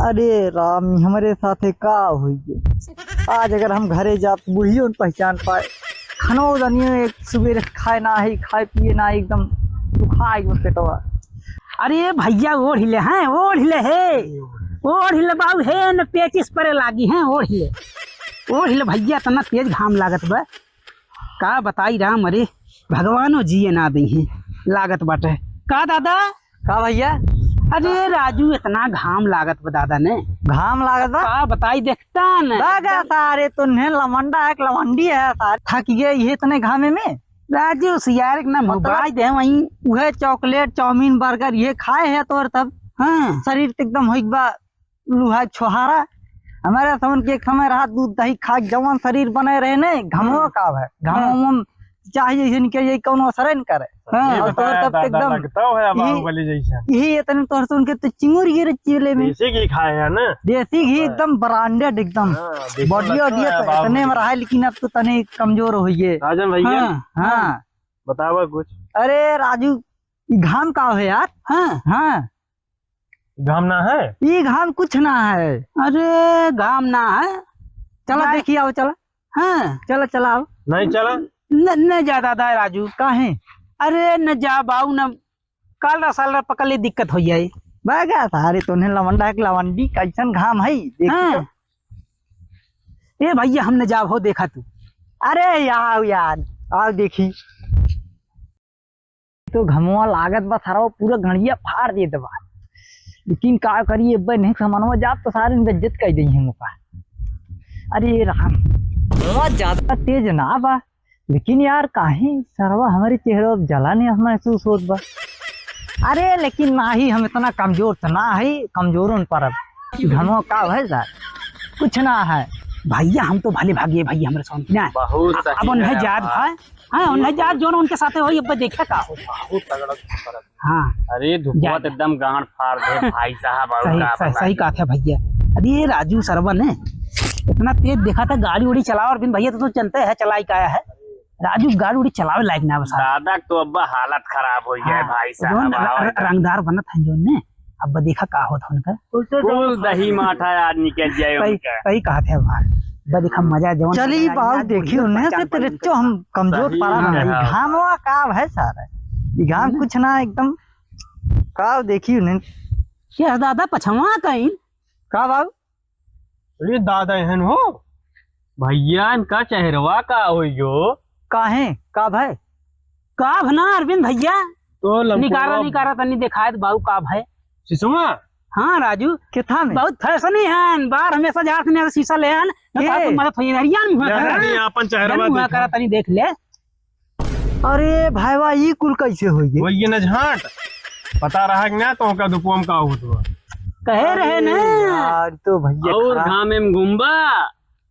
अरे राम, हमारे साथ का हुई आज अगर हम घरे जात बुढ़ियों पहचान पाए खानो दनियो एक सुबह खाए ना है, खाए पिए ना एकदम दुखा एकदम पेटवा। अरे भैया ओढ़ ले हैं, ओढ़ ले है, ओढ़ ले बाबू है न पेचिस परे लागी हैं, ओढ़ ले भैया, तना तेज घाम लागत बा का बताई राम। अरे भगवानो जिए ना दी हैं लागत बाटे का दादा। का भैया? अरे राजू इतना घाम लागत बा दादा ने, घाम लागत बा का बताई देखता न लगा सारे तो ने लवंडा एक लवंडी है सारे थक गए ये इतने घामे में। राजू सियार ना मोबाइल दे वहीं वह चॉकलेट चाउमीन बर्गर ये खाए है तो तब हाँ शरीर एकदम हो बा लुहा छोहारा। हमारे समन के एक समय रहा दूध दही खा जवान शरीर बने रहे ने घमो का है घमो चाहिए इनके ये कौन असर न करे। हाँ तो तब एकदम लगता है बाहुबली जैसा। यही इतने तो सुन के तो चिंगुर गिरे चिले में देसी घी खाए है ना, देसी घी एकदम ब्रांडेड एकदम बॉडी ऑडी इतने में रहा, लेकिन अब तो तने कमजोर हो गए राजन भैया। हाँ बतावा कुछ। अरे राजू घाम का है यार? हाँ घाम ना है, ये घाम कुछ ना है। अरे घाम ना है, चला देखिए आओ, चला हाँ चला चला आओ। नहीं चला न जा दादा राजू काहे? अरे न जा बाऊ न काल साल पकड़ ले दिक्कत हो जाए। बैगा सारे तो लवंडा एक लवंडी कैसन घाम है हाँ। ए भैया हम न जा हो देखा तू। अरे यार आओ देखी तो घमवा लागत बा सारा पूरा घड़िया फाड़ दे दबा, लेकिन का करिए नहीं सामानवा जात तो सारे इज्जत कर दी है मुका। अरे राम बहुत ज्यादा तेज ना बा, लेकिन यार काहे सरवा हमारे चेहरे पर जला नहीं महसूस होत बा। अरे लेकिन ना ही हम इतना कमजोर तो ना है, कमजोरों पर अब घमवा का है सर कुछ ना है। भैया हम तो भले भागिए भैया हमारे सोन की ना बहुत अब उन्हें याद है। हाँ उन्हें याद जो उनके साथ हो अब देखा का हो। बहुत तगड़ा फर्क। हाँ अरे धुपत एकदम गांड फाड़ दे भाई साहब। सही कहा था भैया। अरे राजू सरवा ने इतना तेज देखा था गाड़ी उड़ी चलाओ, और बिन भैया तो जानते है चलाई का है राजू गाड़ी उड़ी चलावे लायक ना बस दादा तो अब हालत खराब हो गया भाई साहब। रंगदार बनत है जो ने अब देखा का होता उनका कुल दही माठा आदमी के जाए उनका। सही कहा थे भाई देखा मजा जवन चली बात देखी उन्हें से तेरे तो हम कमजोर पड़ा नहीं घामवा का है सारा ये घाम कुछ ना एकदम का देखी उन्हें क्या दादा पछवा कहीं का बाबू। अरे दादा एहन हो भैया इनका चेहरवा का हो यो काहे का भाई का भना अरविंद भैया तो निकारा तनी दिखाए बाबू का भाई सिसुमा। हाँ राजू किथा में बहुत फैशन है बार हमेशा झाड़ ने शीशा ले आन मदद होई हरियाण में अपन चेहरवा करा तनी देख ले। अरे भाईवा ये कुल कैसे हो गए वही न झाट पता रहा कि ना तो का दुपम का होत कहे रहे ना यार तो भैया और घाम में गुम्बा।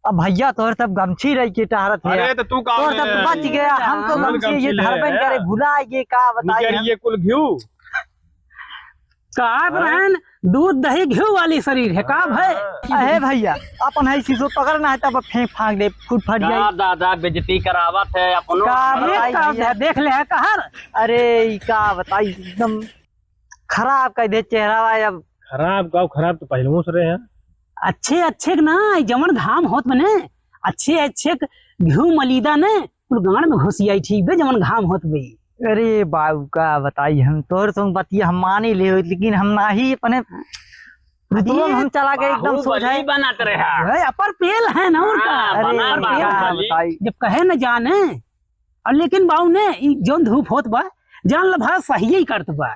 अब भैया तोहर तब गमछी रही के टहरत है। अरे तो तू का तोहर तब बच गया हम तो गमछी ये धरबन करे भुला ये का बताइए ये कुल घिऊ का रहन दूध दही घी वाली शरीर है का भाई। अहे भैया अपन है शीशो पकड़ना है तब फेंक फांक दे फुट फट जाए। दादा बेइज्जती करावत है अपनो का देख ले है कहर। अरे का बताई एकदम खराब कर दे चेहरा। अब खराब तो पहले से रहे हैं अच्छे ना जमन घाम होत बने अच्छे घी मलीदा ने कुल गाड़ में घुसियाई ठीक बे जमन घाम होत बे। अरे बाबू का बताई हम तोहर संग बतिया हम मानी ले लेकिन हम ना ही अपने हम चला गए एकदम सोझाई बनाते रहे अपर पेल है ना उनका। अरे बताई जब कहे न जाने और लेकिन बाबू ने जो धूप होत बा जान ल भा सही ही करत बा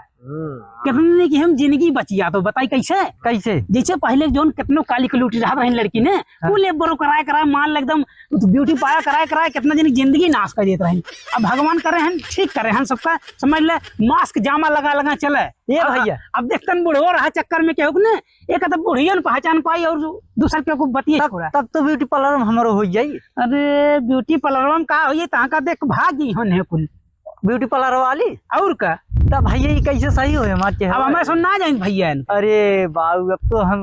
कितने की हम जिंदगी बचिया तो बताई कैसे जैसे पहले जोन कितनो काली कलूटी रहा रही लड़की ने वो ले बरो कराए मान एकदम ब्यूटी पाया कराए कितना जन जिंदगी नाश कर देते रहे। अब भगवान करे हैं ठीक करे हैं सबका समझ ले मास्क जामा लगा चले ये भैया। अब देखते बुढ़ो रहा चक्कर में केहू ने एक तो बुढ़िया पहचान पाई और दूसर के बतिया तब तो ब्यूटी पार्लर में हमारो हो जाये। अरे ब्यूटी पार्लर में का हो तहाँ का देख भागी होने कुल ब्यूटी पार्लर वाली और का तब भैया कैसे सही हो हमारे अब हमें सुनना जाए भैया। अरे बाबू अब तो हम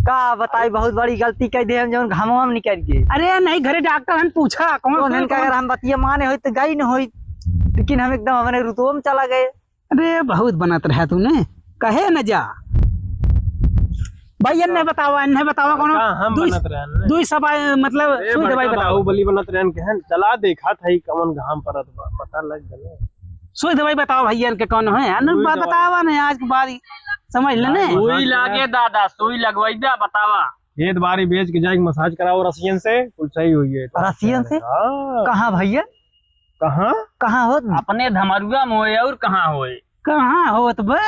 का बताई बहुत बड़ी गलती कर दे हम जौन घामवा में निकल गए। अरे नहीं घरे डॉक्टर हन पूछा कौन तो उन्हें अगर हम बतिया माने हो तो गई न हो, लेकिन हम एकदम अपने रुतबो में चला गए। अरे बहुत बनत रहा तूने कहे न जा भाई इन्हें बतावा कौन हम बनत रहन दुई सब मतलब सुई दवाई बताओ बाहुबली बनत रहन कहन चला देखा था कमन घाम परत बा पता लग गले। सुई दवाई बताओ भैया के कौन है सुई दवाई। बतावा नहीं आज के बाद समझ लेने सुई लागे दादा सुई लगवाई दा बतावा। खेत बारी बेच के जाके मसाज कराओ रसियन से कुल सही हुई है। रसियन से हाँ। कहाँ भैया कहाँ कहाँ हो अपने धमरुआ में होए और कहाँ होए? कहाँ होत बे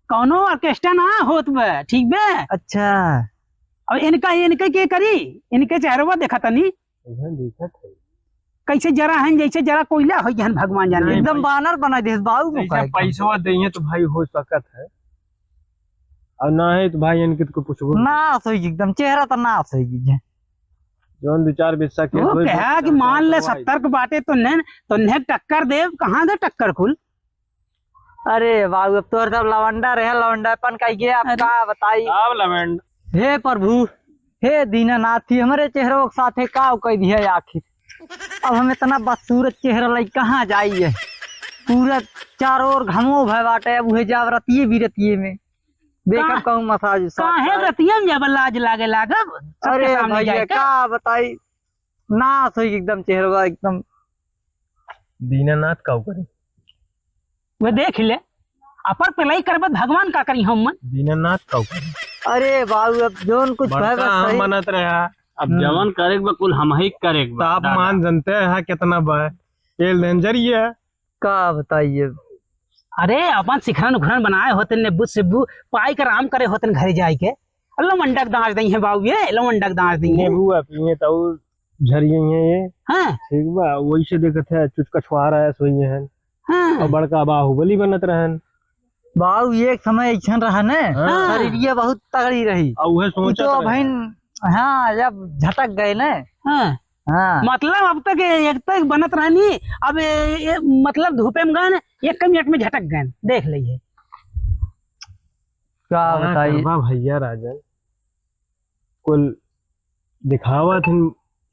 कौनो ऑर्केस्ट्रा ना होत बे ठीक बे। अच्छा अब इनका के करी इनके चेहरवा देखा तनी दिखत है कैसे जरा हैं जैसे जरा कोयला हो गया भगवान जाने। एकदम बानर बना दे बाबू को जैसे पैसा देंगे तो भाई हो सकत है और ना है तो भाई इनके को पूछबो नाश हो एकदम चेहरा तो नाश हो गई जोन दो चार बिस्सा के वो कहा कि मान ले 70 के बाटे तो ने टक्कर दे कहाँ दे टक्कर खुल। अरे बाबू अब तो सब लवंडा रहे लवंडापन का गया आप का बताई। अब लवेंड हे प्रभु हे दीनानाथ हमारे चेहरों के साथ का कह दिया आखिर। अब हम इतना बदसूरत चेहरा लाई कहाँ जाइए पूरा चारों ओर घमो भय बाटे। अब उहे जाब रतिये भी रतिये में देखब कहूँ मसाज काहे रतिया में जब लाज लागे लागब सबके अरे सामने भैया जाए का बताई नाश हो एकदम चेहरा एकदम। दीनानाथ का करे वे देख ले अपर पलाई करबत भगवान का करी हम दीनानाथ का करे। अरे बाबू अब जोन कुछ भय बड़का हम मनत रहा अब जवन करे बा कुल हम ही करे बा। तापमान जनते है कितना बा तेल डेंजर ही है का बताइए। अरे अपन सिखरन उखरन बनाए होते ने बुझ से पाई कर आराम करे होते घरे जाए के अल्लाह मंडक दांच दई है बाबू ये लो मंडक दांच दई है बुआ पिए तो झरिए ये हां ठीक बा वही से देखत है चुचका छुआरा है सोई है और हां बड़का बाहुबली बनत रहन। बाबू एक समय ऐसा रहा न हाँ। शरीरिया बहुत तगड़ी रही और वह सोचत तो रहे। बहन हाँ जब झटक गए न हां हाँ मतलब अब तक एक तक बनत रहनी अब ये मतलब धूपे में गए एक मिनट में झटक गए देख लीजिए क्या क्या बताइए। करबा भैया राजन कुल दिखावा थे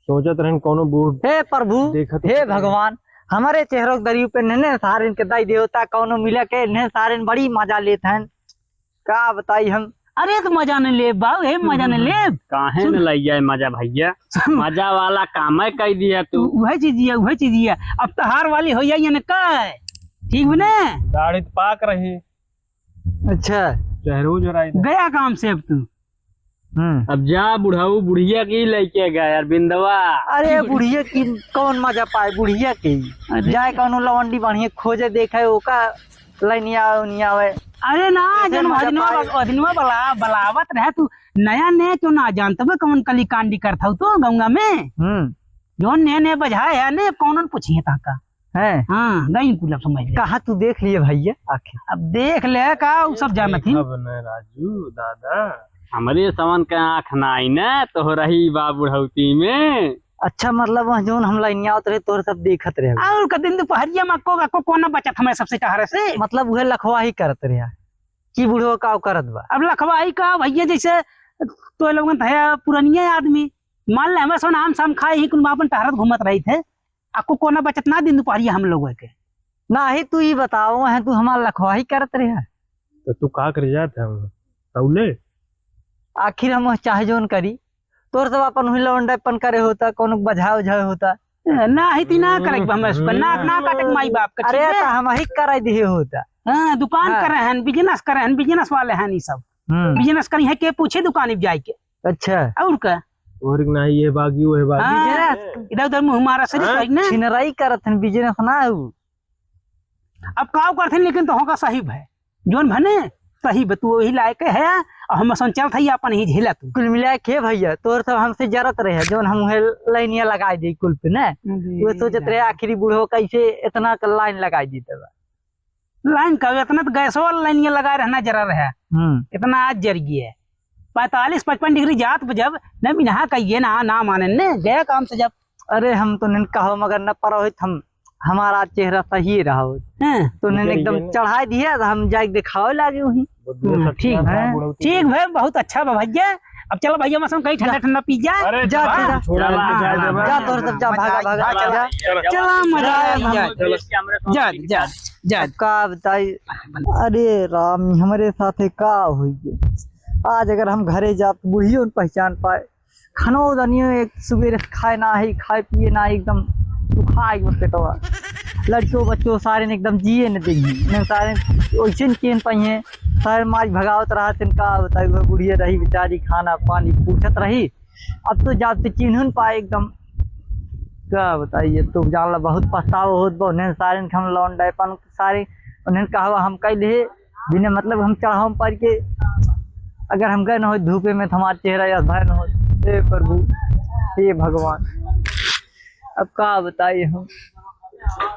सोचत रहन कोनो बूढ़ हे प्रभु देखत हे भगवान हमारे चेहरों के दरियो पे नन्हे सारे के दाई देवता कौनो मिले के नन्हे सारे बड़ी मजा लेते हैं का बताई हम। अरे तो मजा नहीं ले बाबू हे मजा नहीं ले काहे न लई जाए मजा भैया मजा वाला काम है कह दिया तू। वह चीज है अब तो हार वाली हो जाइए न का ठीक है ना दाढ़ी तो पाक रही अच्छा चेहरो जराई गया काम से अब तू अब जा बुढ़ाऊ बुढ़िया की लेके गया यार बिंदवा। अरे बुढ़िया की कौन मजा पाए बुढ़िया की जाए कौनो लवंडी बढ़िया खोजे देखे ओका लाइनिया उनिया आवे। अरे ना ऐसे जन मजा अदिनवा बलावत रहे तू नया नया क्यों ना जानते बे कौन कली कांडी करता तो गंगा में जोन नए बजाए है ने कौन पूछिए ताका है हाँ गई कुल समझ ले कहा तू देख लिए भैया आखिर। अब देख ले का उ सब जानत ही अब न राजू दादा हमारे समन के आँख ना आई न तो रही बा बुढ़ौती में। अच्छा मतलब वह जोन हम लाइनिया उतरे तोर सब देखत रहे और का दिन दोपहरिया में को कोना बचत हमें सबसे टहरे से मतलब वह लखवा ही करत रहे कि बुढ़ो का करत बा। अब लखवाई का भैया जैसे तो लोगन है पुरानिया आदमी मान ले हमें नाम शाम खाए ही कुल अपन टहरत घूमत रही थे आपको कोना बचत ना दिन दोपहरिया हम लोगों के ना ही तू ही बताओ है तू हमारा लखवा ही करत रहे तो तू का कर जात है तौले आखिर हम चाहे जोन करी तोर सब अपन हुई लवंडापन करे होता कोनो बजाव उझाव होता ना ही ती ना करे हमें ना काटे माई बाप का अरे तो हम ही कराई दिए होता। हाँ दुकान करे हैं बिजनेस वाले हैं ये सब बिजनेस करी है के पूछे दुकान पे जाए के अच्छा और का और ना ये बागी वो है बागी इधर उधर मुंह मारा से ना छिनराई करत हैं बिजनेस ना हो। अब काव करते लेकिन तो होगा सही है जोन भने सही तू वही लायक है और हम संचल था अपन ही झेला तू कुल मिला के भैया तोर सब हमसे जरत रहे जोन हम लाइनिया लगा दी कुल पे ना वो सोचत रहे आखिरी बूढ़ो कैसे इतना लाइन लगा दी लाइन का इतना तो गैस वाला लाइन लगा रहना जरा रहा इतना आज जर गया 45-55 डिग्री जात जब न बिना कहिए ना माने ने गया काम से जब। अरे हम तो नहीं कहो मगर न परो हम हमारा चेहरा सही रहा तो उन्होंने एकदम चढ़ा दिया हम जाके दिखावे लागे वही। ठीक है बहुत अच्छा भैया अब चलो भैया मौसम कहीं ठंडा ठंडा पी जा अरे जा जा छोड़ा जा, जा तोर सब जा भागा भागा जा चला मजा आया जा जा जा अब का बताई। अरे राम हमारे साथे का हुई आज अगर हम घरे जा तो बुढ़ियो न पहचान पाए। खानो दनियो एक सुबह खाए ना ही खाए पिए ना एकदम सुखा एकदम पेटवा। लड़कियों बच्चों सारे ने एकदम जिए न देंगे सारे वैसे केन पाइए सारे माज भगावत रहा तिन का बताई वो बुढ़िया रही बेचारी खाना पानी पूछत रही। अब तो जाते चिन्ह न पाए एकदम क्या बताइए। तो जानला बहुत पछतावा होत बा उन्हें सारे हम लौन डायपन सारे उन्हें कहा हम कह ले बिना मतलब हम चढ़ाओ पर के अगर हम गए न हो धूपे में तो हमारा चेहरा या भय न हो। हे प्रभु हे भगवान अब का बताइए हम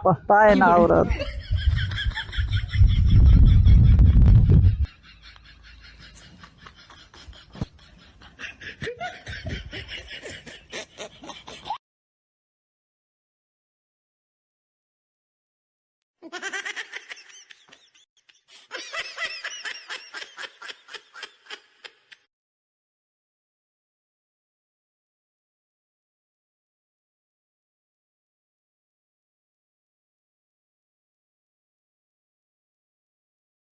पछताए ना औरत। Ha ha ha!